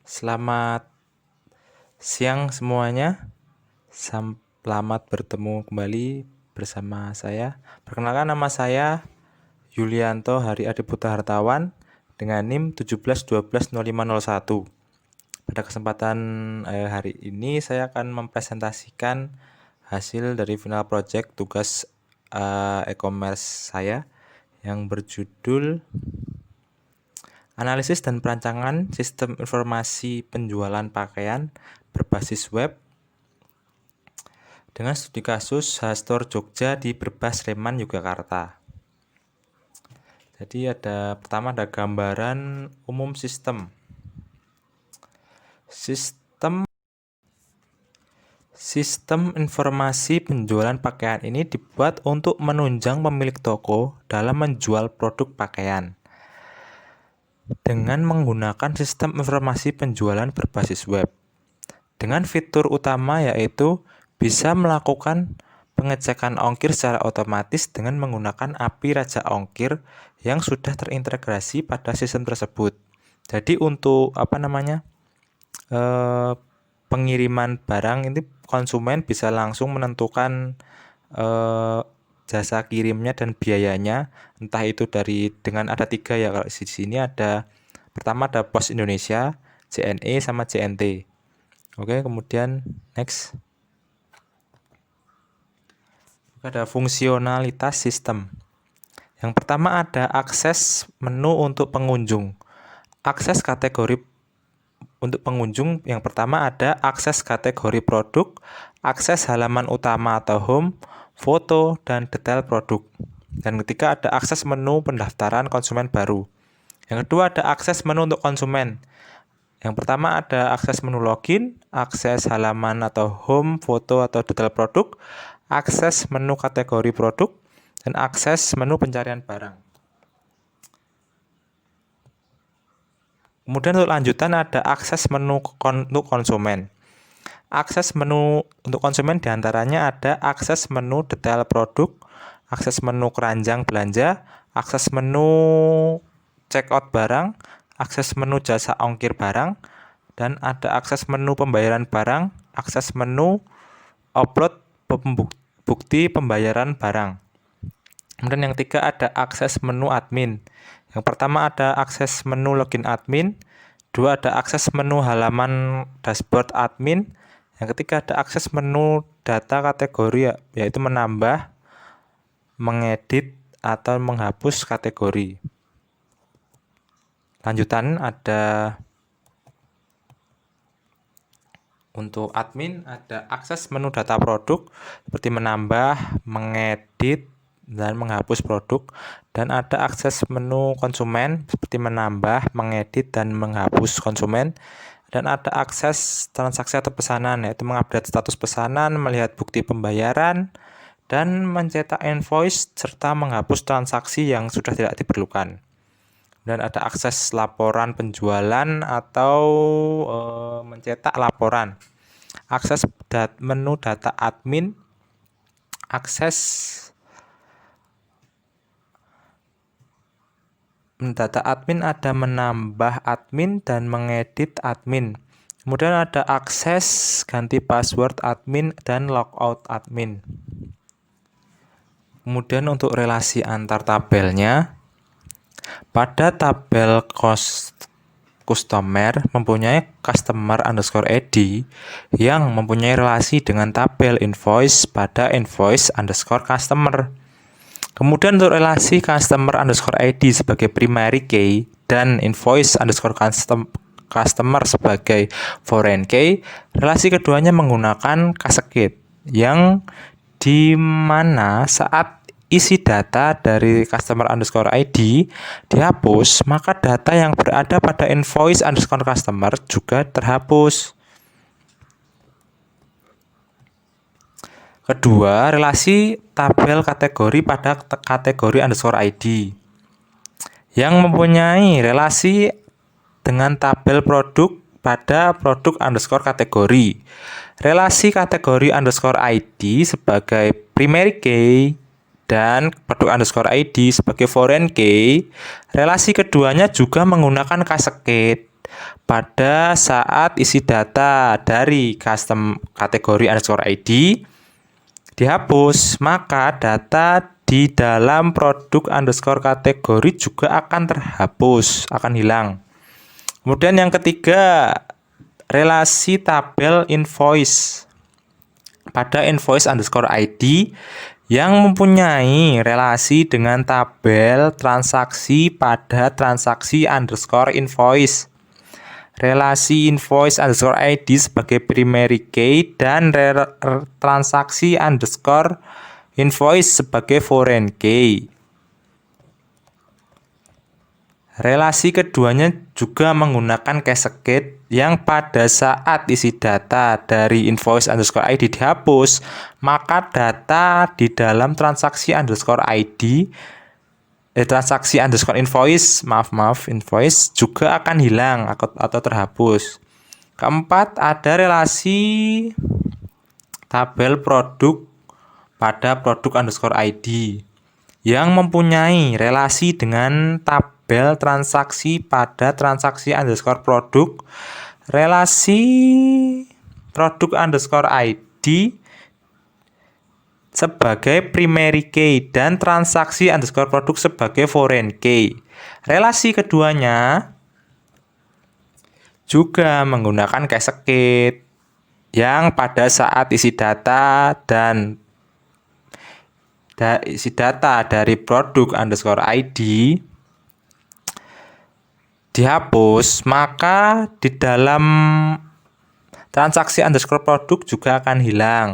Selamat siang semuanya. Selamat bertemu kembali bersama saya. Perkenalkan, nama saya Yulianto Hari Adiputra Hartawan dengan NIM 17120501. Pada kesempatan hari ini saya akan mempresentasikan hasil dari final project tugas e-commerce saya yang berjudul Analisis dan Perancangan Sistem Informasi Penjualan Pakaian Berbasis Web dengan studi kasus H-Store Jogja di Berbas Sleman Yogyakarta. Jadi pertama ada gambaran umum sistem. Sistem informasi penjualan pakaian ini dibuat untuk menunjang pemilik toko dalam menjual produk pakaian dengan menggunakan sistem informasi penjualan berbasis web. Dengan fitur utama yaitu bisa melakukan pengecekan ongkir secara otomatis dengan menggunakan API Raja Ongkir yang sudah terintegrasi pada sistem tersebut. Jadi untuk pengiriman barang ini konsumen bisa langsung menentukan jasa kirimnya dan biayanya, entah itu dengan ada 3 ya. Kalau di sini pertama ada Pos Indonesia, JNE sama JNT. Oke, kemudian next. Ada fungsionalitas sistem. Yang pertama ada akses menu untuk pengunjung. Akses kategori untuk pengunjung yang pertama ada akses kategori produk, akses halaman utama atau home, foto, dan detail produk. Dan ketiga ada akses menu pendaftaran konsumen baru. Yang kedua ada akses menu untuk konsumen. Yang pertama ada akses menu login, akses halaman atau home, foto atau detail produk, akses menu kategori produk, dan akses menu pencarian barang. Kemudian untuk lanjutan ada akses menu untuk konsumen. Akses menu untuk konsumen diantaranya ada akses menu detail produk, akses menu keranjang belanja, akses menu checkout barang, akses menu jasa ongkir barang, dan ada akses menu pembayaran barang, akses menu upload bukti pembayaran barang. Kemudian yang ketiga ada akses menu admin. Yang pertama ada akses menu login admin, dua ada akses menu halaman dashboard admin, yang ketiga ada akses menu data kategori yaitu menambah, mengedit, atau menghapus kategori. Lanjutan ada untuk admin ada akses menu data produk seperti menambah, mengedit, dan menghapus produk, dan ada akses menu konsumen seperti menambah, mengedit, dan menghapus konsumen, dan ada akses transaksi atau pesanan yaitu mengupdate status pesanan, melihat bukti pembayaran, dan mencetak invoice serta menghapus transaksi yang sudah tidak diperlukan. Dan ada akses laporan penjualan atau mencetak laporan. Akses menu data admin, akses data admin ada menambah admin dan mengedit admin. Kemudian ada akses ganti password admin dan logout admin. Kemudian untuk relasi antar tabelnya, pada tabel customer mempunyai customer_id yang mempunyai relasi dengan tabel invoice pada invoice_customer. Kemudian untuk relasi customer_id sebagai primary key dan invoice_customer sebagai foreign key, relasi keduanya menggunakan cascade yang di mana saat isi data dari customer_id dihapus, maka data yang berada pada invoice_customer juga terhapus. Kedua, relasi tabel kategori pada kategori_id yang mempunyai relasi dengan tabel produk pada produk_kategori. Relasi kategori_id sebagai primary key dan produk_id sebagai foreign key. Relasi keduanya juga menggunakan cascade pada saat isi data dari custom kategori underscore ID dihapus, maka data di dalam produk underscore kategori juga akan terhapus, akan hilang. Kemudian yang ketiga, relasi tabel invoice. Pada invoice underscore ID yang mempunyai relasi dengan tabel transaksi pada transaksi underscore invoice. Relasi invoice underscore ID sebagai primary key dan transaksi underscore invoice sebagai foreign key. Relasi keduanya juga menggunakan cascade yang pada saat isi data dari invoice underscore ID dihapus, maka data di dalam transaksi underscore ID transaksi underscore invoice juga akan hilang atau terhapus. Keempat, ada relasi tabel produk pada produk underscore ID yang mempunyai relasi dengan tabel transaksi pada transaksi underscore produk. Relasi produk underscore ID sebagai primary key dan transaksi underscore produk sebagai foreign key. Relasi keduanya juga menggunakan cascade yang pada saat isi data dari produk underscore ID dihapus, maka di dalam transaksi underscore produk juga akan hilang.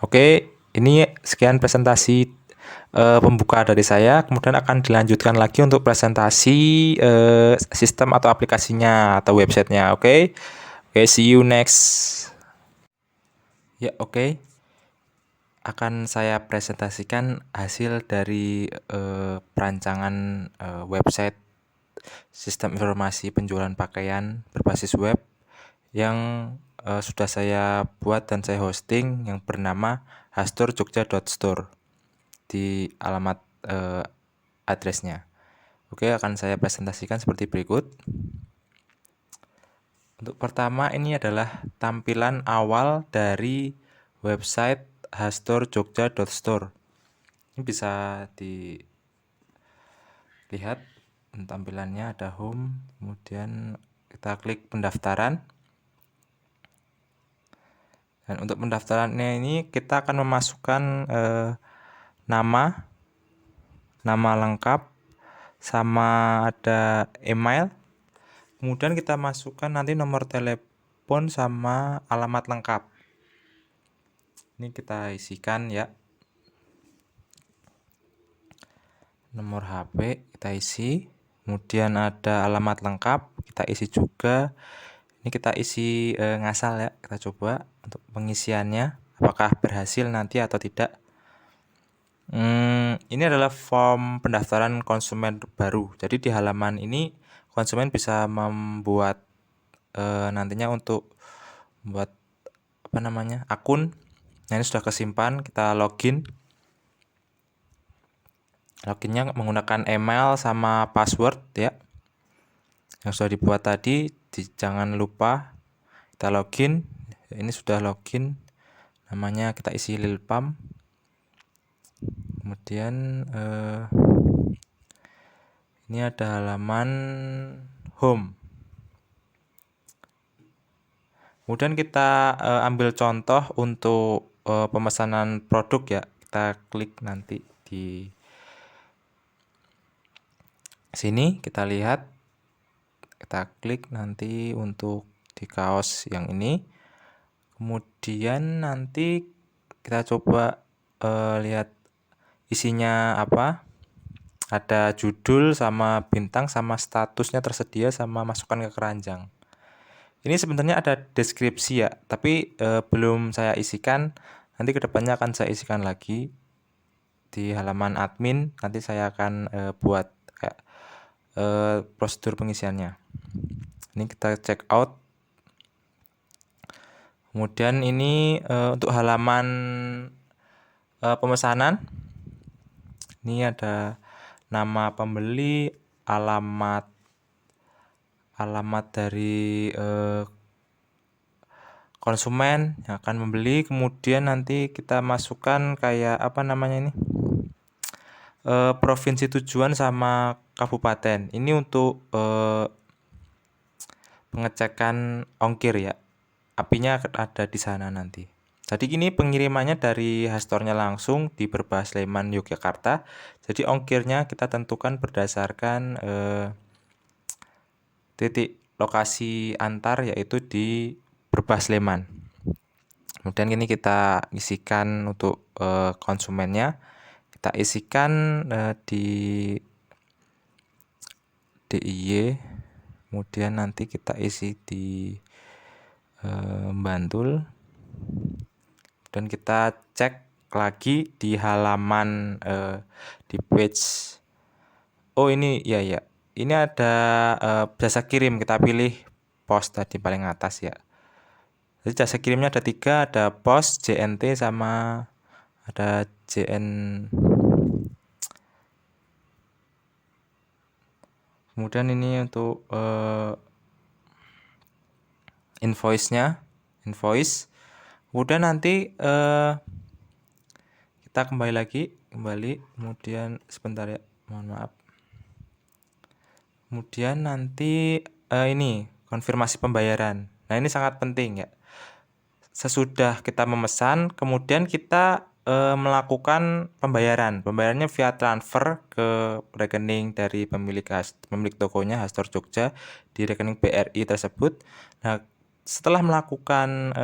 Oke, ini sekian presentasi pembuka dari saya. Kemudian akan dilanjutkan lagi untuk presentasi sistem atau aplikasinya atau websitenya. Oke, see you next. Ya, oke. Akan saya presentasikan hasil dari perancangan website sistem informasi penjualan pakaian berbasis web yang sudah saya buat dan saya hosting yang bernama hasturjogja.store di alamat addressnya. Oke, akan saya presentasikan seperti berikut. Untuk pertama, ini adalah tampilan awal dari website hasturjogja.store. Ini bisa dilihat tampilannya, ada home, kemudian kita klik pendaftaran. Dan untuk pendaftarannya ini kita akan memasukkan nama lengkap, sama ada email. Kemudian kita masukkan nanti nomor telepon sama alamat lengkap. Ini kita isikan ya. Nomor HP kita isi, kemudian ada alamat lengkap, kita isi juga. Ini kita isi ngasal ya, kita coba untuk pengisiannya apakah berhasil nanti atau tidak. Ini adalah form pendaftaran konsumen baru. Jadi di halaman ini konsumen bisa membuat nantinya untuk membuat akun. Nah, ini sudah kesimpan, kita login. Loginnya menggunakan email sama password ya, yang sudah dibuat tadi. Jangan lupa kita login. Ini sudah login, namanya kita isi Lilpam. Kemudian ini ada halaman home. Kemudian kita ambil contoh untuk pemesanan produk ya. Kita klik nanti di sini, kita lihat, kita klik nanti untuk di kaos yang ini. Kemudian nanti kita coba lihat isinya apa. Ada judul sama bintang sama statusnya tersedia sama masukkan ke keranjang. Ini sebenarnya ada deskripsi ya, tapi belum saya isikan. Nanti kedepannya akan saya isikan lagi di halaman admin. Nanti saya akan buat kayak prosedur pengisiannya. Ini kita check out. Kemudian ini untuk halaman pemesanan. Ini ada nama pembeli, alamat dari konsumen yang akan membeli, kemudian nanti kita masukkan kayak apa namanya ini, provinsi tujuan sama kabupaten. Ini untuk pengecekan ongkir ya. API-nya ada di sana nanti. Jadi ini pengirimannya dari Hastornya langsung di Berbah Sleman Yogyakarta. Jadi ongkirnya kita tentukan berdasarkan titik lokasi antar, yaitu di Berbah Sleman. Kemudian ini kita isikan untuk konsumennya. Kita isikan di DIY. Kemudian nanti kita isi di Bantul. Dan kita cek lagi di halaman di page. Oh ini ya, ini ada jasa kirim, kita pilih pos tadi paling atas ya. Jadi jasa kirimnya ada 3, ada pos, JNT, sama ada JN. Kemudian ini untuk invoice-nya, invoice. Kemudian nanti kita kembali, kemudian sebentar ya, mohon maaf. Kemudian nanti ini konfirmasi pembayaran. Nah ini sangat penting ya. Sesudah kita memesan, kemudian kita melakukan pembayaran. Pembayarannya via transfer ke rekening dari pemilik tokonya Hastor Jogja di rekening BRI tersebut. Nah setelah melakukan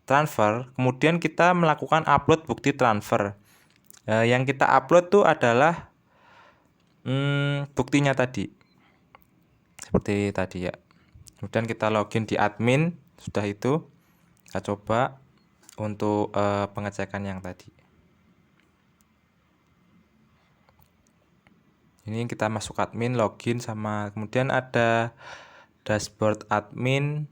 transfer, kemudian kita melakukan upload bukti transfer. Yang kita upload tuh adalah buktinya tadi, seperti tadi ya. Kemudian kita login di admin. Sudah itu kita coba untuk pengecekan yang tadi. Ini kita masuk admin, login, sama kemudian ada dashboard admin.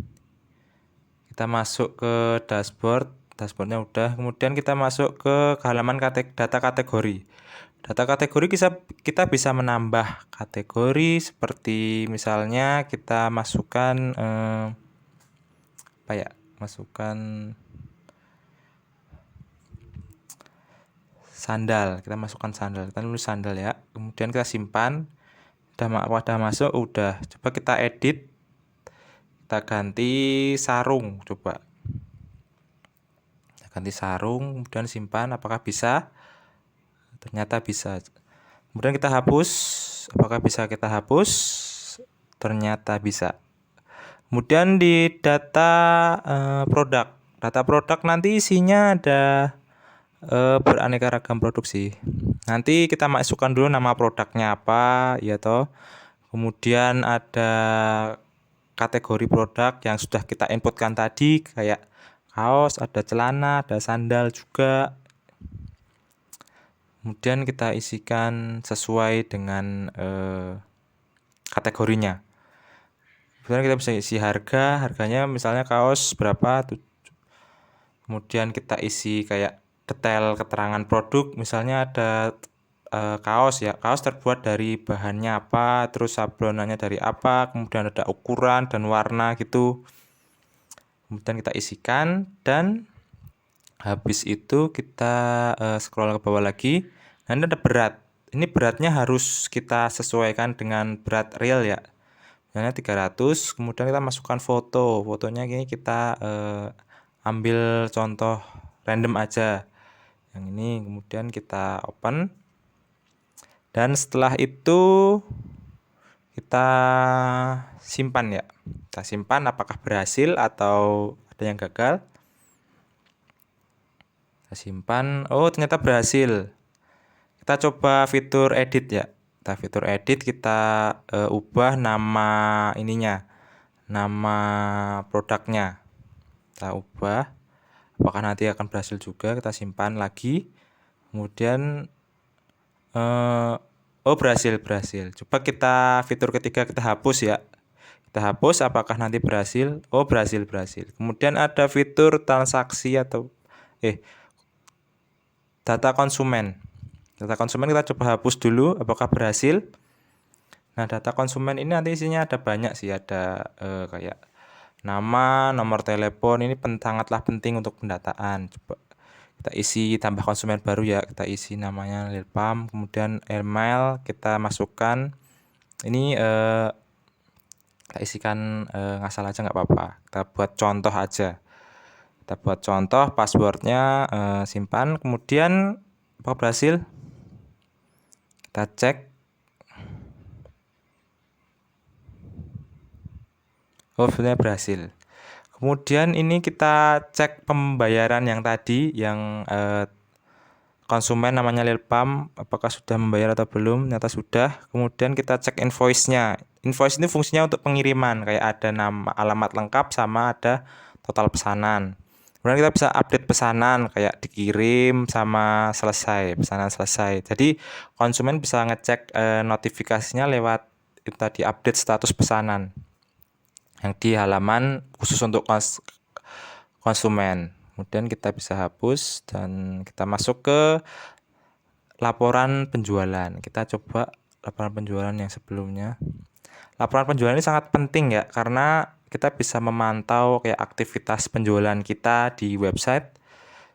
Kita masuk ke dashboardnya udah. Kemudian kita masuk ke halaman data kategori. Data kategori kita bisa menambah kategori, seperti misalnya kita masukkan masukkan sandal. Kita masukkan sandal, kita tulis sandal ya. Kemudian kita simpan. Udah masuk, udah. Coba kita edit, kita ganti sarung, coba. Kita ganti sarung, kemudian simpan. Apakah bisa? Ternyata bisa. Kemudian kita hapus. Apakah bisa kita hapus? Ternyata bisa. Kemudian di data produk. Data produk nanti isinya ada beraneka ragam produk sih. Nanti kita masukkan dulu nama produknya apa, ya toh. Kemudian ada kategori produk yang sudah kita inputkan tadi, kayak kaos, ada celana, ada sandal juga. Kemudian kita isikan sesuai dengan kategorinya. Kemudian kita bisa isi harganya misalnya kaos berapa. Kemudian kita isi kayak detail keterangan produk, misalnya ada kaos ya, kaos terbuat dari bahannya apa, terus sablonannya dari apa, kemudian ada ukuran dan warna gitu. Kemudian kita isikan, dan habis itu kita scroll ke bawah lagi. Nanti ada berat. Ini beratnya harus kita sesuaikan dengan berat real ya. Misalnya 300, kemudian kita masukkan foto. Fotonya gini, kita ambil contoh random aja. Yang ini, kemudian kita open. Dan setelah itu kita simpan ya. Kita simpan apakah berhasil atau ada yang gagal. Kita simpan. Oh, ternyata berhasil. Kita coba fitur edit ya. Kita fitur edit, kita ubah nama ininya, nama produknya. Kita ubah. Apakah nanti akan berhasil juga? Kita simpan lagi. Kemudian oh, berhasil. Coba kita fitur ketiga, kita hapus ya. Kita hapus, apakah nanti berhasil? Oh, berhasil. Kemudian ada fitur transaksi atau data konsumen. Data konsumen kita coba hapus dulu, apakah berhasil. Nah, data konsumen ini nanti isinya ada banyak sih, ada kayak nama, nomor telepon, ini sangatlah penting untuk pendataan. Coba kita isi, tambah konsumen baru ya, kita isi namanya Lilpam, kemudian email kita masukkan. Ini kita isikan ngasal aja nggak apa-apa, kita buat contoh aja. Kita buat contoh, passwordnya simpan, kemudian apakah berhasil? Kita cek. Oh, sebenarnya berhasil. Kemudian ini kita cek pembayaran yang tadi, yang konsumen namanya Lilpam, apakah sudah membayar atau belum. Ternyata sudah. Kemudian kita cek invoice-nya. Invoice ini fungsinya untuk pengiriman, kayak ada nama, alamat lengkap, sama ada total pesanan. Kemudian kita bisa update pesanan, kayak dikirim sama selesai, pesanan selesai. Jadi konsumen bisa ngecek notifikasinya lewat itu tadi, update status pesanan yang di halaman khusus untuk konsumen. Kemudian kita bisa hapus dan kita masuk ke laporan penjualan. Kita coba laporan penjualan yang sebelumnya. Laporan penjualan ini sangat penting ya, karena kita bisa memantau kayak aktivitas penjualan kita di website.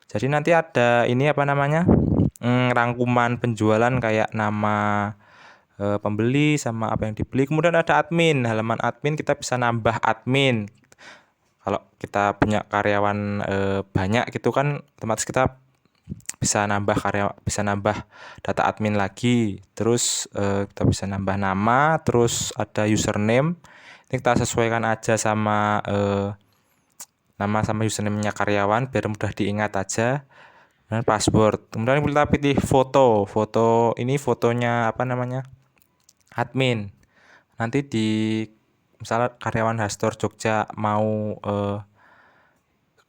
Jadi nanti ada ini apa namanya, rangkuman penjualan kayak nama pembeli sama apa yang dibeli. Kemudian ada admin, halaman admin kita bisa nambah admin. Kalau kita punya karyawan banyak gitu kan, otomatis kita bisa nambah bisa nambah data admin lagi. Terus kita bisa nambah nama, terus ada username. Ini kita sesuaikan aja sama nama sama username-nya karyawan biar mudah diingat aja. Dan password. Kemudian kita pilih foto. Foto ini fotonya apa namanya? Admin. Nanti di misalnya karyawan Hastor Jogja mau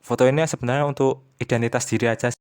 foto ini sebenarnya untuk identitas diri aja.